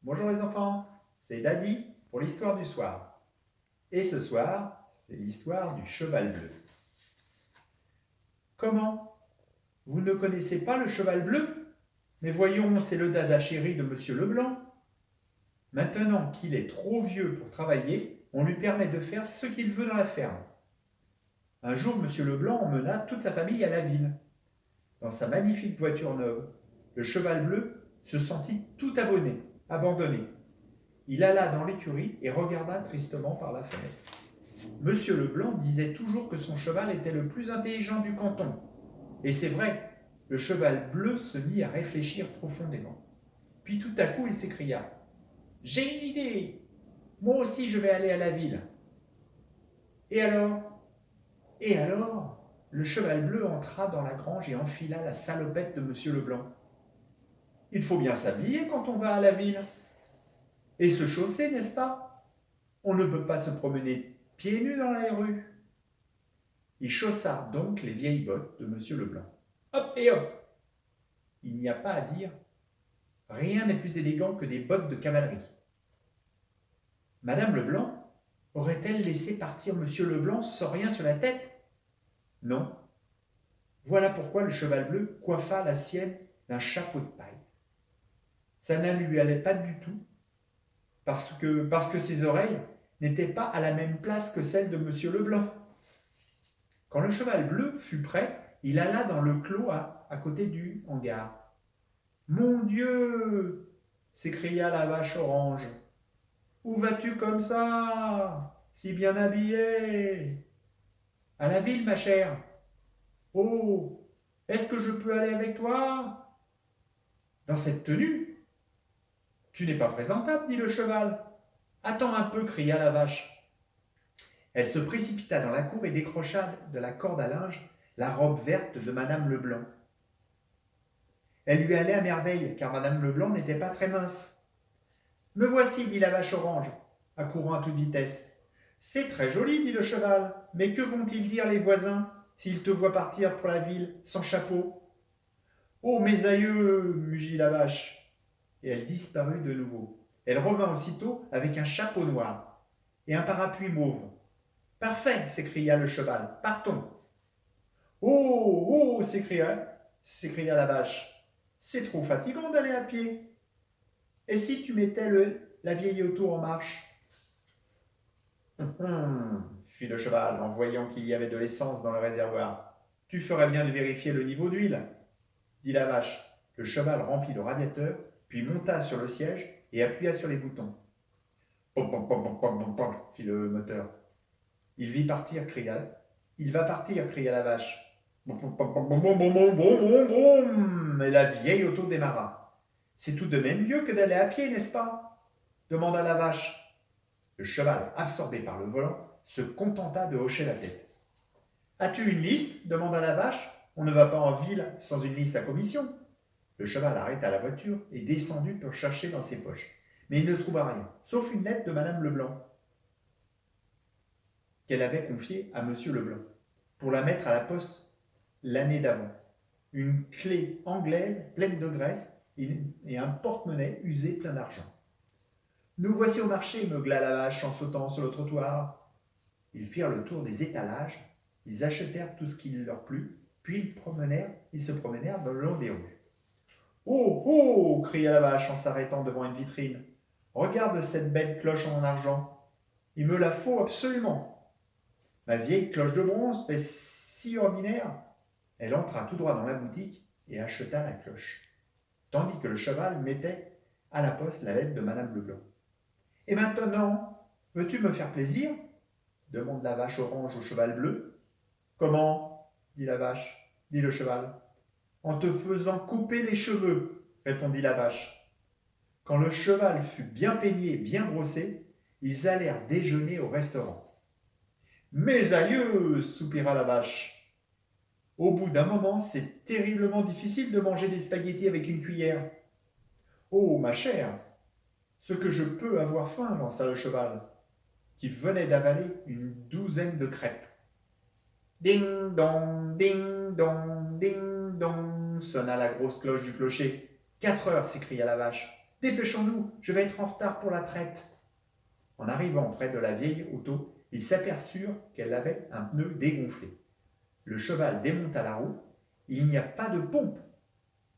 Bonjour les enfants, c'est Daddy pour l'histoire du soir. Et ce soir, c'est l'histoire du cheval bleu. Comment? Vous ne connaissez pas le cheval bleu? Mais voyons, c'est le dada chéri de Monsieur Leblanc. Maintenant qu'il est trop vieux pour travailler, on lui permet de faire ce qu'il veut dans la ferme. Un jour, Monsieur Leblanc emmena toute sa famille à la ville. Dans sa magnifique voiture neuve, le cheval bleu se sentit tout abandonné. Il alla dans l'écurie et regarda tristement par la fenêtre. Monsieur Leblanc disait toujours que son cheval était le plus intelligent du canton. Et c'est vrai, le cheval bleu se mit à réfléchir profondément. Puis tout à coup, il s'écria: J'ai une idée! Moi aussi, je vais aller à la ville. Et alors? Et alors, le cheval bleu entra dans la grange et enfila la salopette de Monsieur Leblanc. Il faut bien s'habiller quand on va à la ville. Et se chausser, n'est-ce pas? On ne peut pas se promener pieds nus dans les rues. Il chaussa donc les vieilles bottes de Monsieur Leblanc. Hop et hop! Il n'y a pas à dire, rien n'est plus élégant que des bottes de cavalerie. Madame Leblanc aurait-elle laissé partir Monsieur Leblanc sans rien sur la tête? Non. Voilà pourquoi le cheval bleu coiffa la sienne d'un chapeau de paille. Ça ne lui allait pas du tout, parce que ses oreilles n'étaient pas à la même place que celles de Monsieur Leblanc. Quand le cheval bleu fut prêt, il alla dans le clos à côté du hangar. Mon Dieu! S'écria la vache orange. Où vas-tu comme ça, si bien habillée? À la ville, ma chère. Oh, est-ce que je peux aller avec toi? Dans cette tenue? Tu n'es pas présentable, dit le cheval. Attends un peu, cria la vache. Elle se précipita dans la cour et décrocha de la corde à linge la robe verte de Madame Leblanc. Elle lui allait à merveille, car Madame Leblanc n'était pas très mince. Me voici, dit la vache orange, accourant à toute vitesse. C'est très joli, dit le cheval, mais que vont-ils dire les voisins s'ils te voient partir pour la ville sans chapeau? Oh, mes aïeux, mugit la vache. Et elle disparut de nouveau. Elle revint aussitôt avec un chapeau noir et un parapluie mauve. Parfait, s'écria le cheval, partons. Oh, oh, s'écria la vache. C'est trop fatigant d'aller à pied. Et si tu mettais la vieille auto en marche? Fit le cheval en voyant qu'il y avait de l'essence dans le réservoir. Tu ferais bien de vérifier le niveau d'huile, dit la vache. Le cheval remplit le radiateur, puis monta sur le siège et appuya sur les boutons. Pom, pom, pom, pom, pom, pom, pom, fit le moteur. Il va partir, cria la vache. Bom, bom, bom, bom, bom, bom, bom, bom, bom. Et la vieille auto démarra. C'est tout de même mieux que d'aller à pied, n'est-ce pas? Demanda la vache. Le cheval, absorbé par le volant, se contenta de hocher la tête. As-tu une liste? Demanda la vache. On ne va pas en ville sans une liste à commission. Le cheval arrêta la voiture et descendit pour chercher dans ses poches. Mais il ne trouva rien, sauf une lettre de Madame Leblanc, qu'elle avait confiée à Monsieur Leblanc, pour la mettre à la poste l'année d'avant. Une clé anglaise pleine de graisse et un porte-monnaie usé plein d'argent. Nous voici au marché, meugla la vache en sautant sur le trottoir. Ils firent le tour des étalages, ils achetèrent tout ce qui leur plut, puis ils se promenèrent le long des rues. Oh, oh, cria la vache en s'arrêtant devant une vitrine. Regarde cette belle cloche en argent. Il me la faut absolument. Ma vieille cloche de bronze fait si ordinaire. Elle entra tout droit dans la boutique et acheta la cloche, tandis que le cheval mettait à la poste la lettre de Madame Leblanc. Et maintenant, veux-tu me faire plaisir? Demande la vache orange au cheval bleu. Comment? Dit le cheval. En te faisant couper les cheveux, répondit la vache. Quand le cheval fut bien peigné, bien brossé, ils allèrent déjeuner au restaurant. Mes aïeux, soupira la vache. Au bout d'un moment, c'est terriblement difficile de manger des spaghettis avec une cuillère. Oh, ma chère, ce que je peux avoir faim, lança le cheval, qui venait d'avaler une douzaine de crêpes. Ding dong, ding dong, ding dong, sonna la grosse cloche du clocher. 4 heures, s'écria la vache. Dépêchons-nous, je vais être en retard pour la traite. En arrivant près de la vieille auto, ils s'aperçurent qu'elle avait un pneu dégonflé. Le cheval démonta la roue. Il n'y a pas de pompe,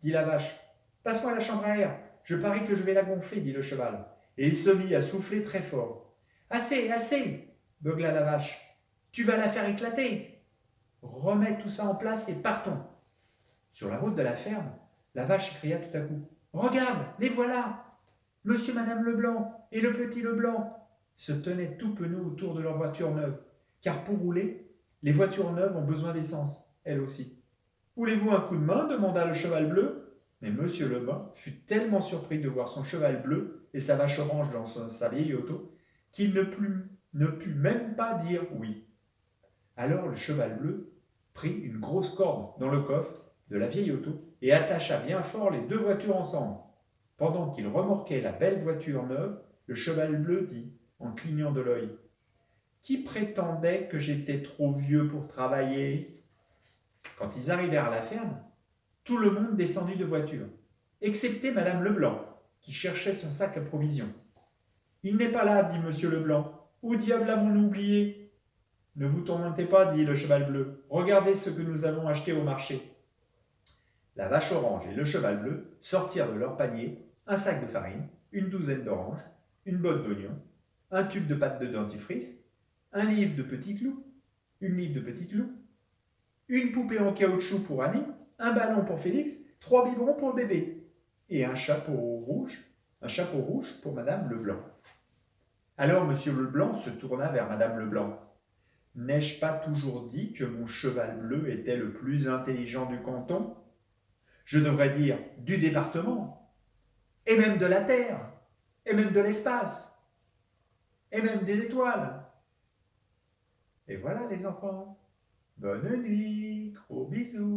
dit la vache. Passe-moi la chambre à air, je parie que je vais la gonfler, dit le cheval. Et il se mit à souffler très fort. Assez, assez, beugla la vache. Tu vas la faire éclater. Remets tout ça en place et partons. Sur la route de la ferme, la vache cria tout à coup. Regarde, les voilà. Monsieur et Madame Leblanc et le petit Leblanc se tenaient tout penauds autour de leur voiture neuve, car pour rouler, les voitures neuves ont besoin d'essence, elles aussi. Voulez-vous un coup de main demanda le cheval bleu. Mais Monsieur Leblanc fut tellement surpris de voir son cheval bleu et sa vache orange dans sa vieille auto qu'il ne put même pas dire oui. Alors le cheval bleu prit une grosse corde dans le coffre de la vieille auto et attacha bien fort les deux voitures ensemble. Pendant qu'il remorquait la belle voiture neuve, le cheval bleu dit, en clignant de l'œil, « Qui prétendait que j'étais trop vieux pour travailler ?» Quand ils arrivèrent à la ferme, tout le monde descendit de voiture, excepté Madame Leblanc, qui cherchait son sac à provisions. « Il n'est pas là, dit Monsieur Leblanc. Où diable avons-nous oublié ?»« Ne vous tourmentez pas, dit le cheval bleu. Regardez ce que nous avons acheté au marché. » La vache orange et le cheval bleu sortirent de leur panier un sac de farine, une douzaine d'oranges, une botte d'oignons, un tube de pâte de dentifrice, un livre de petits clous, une livre de petits clous, une poupée en caoutchouc pour Annie, un ballon pour Félix, 3 biberons pour le bébé et un chapeau rouge pour Madame Leblanc. Alors Monsieur Leblanc se tourna vers Madame Leblanc. « N'ai-je pas toujours dit que mon cheval bleu était le plus intelligent du canton ? Je devrais dire du département, et même de la terre, et même de l'espace, et même des étoiles. » Et voilà les enfants. Bonne nuit, gros bisous.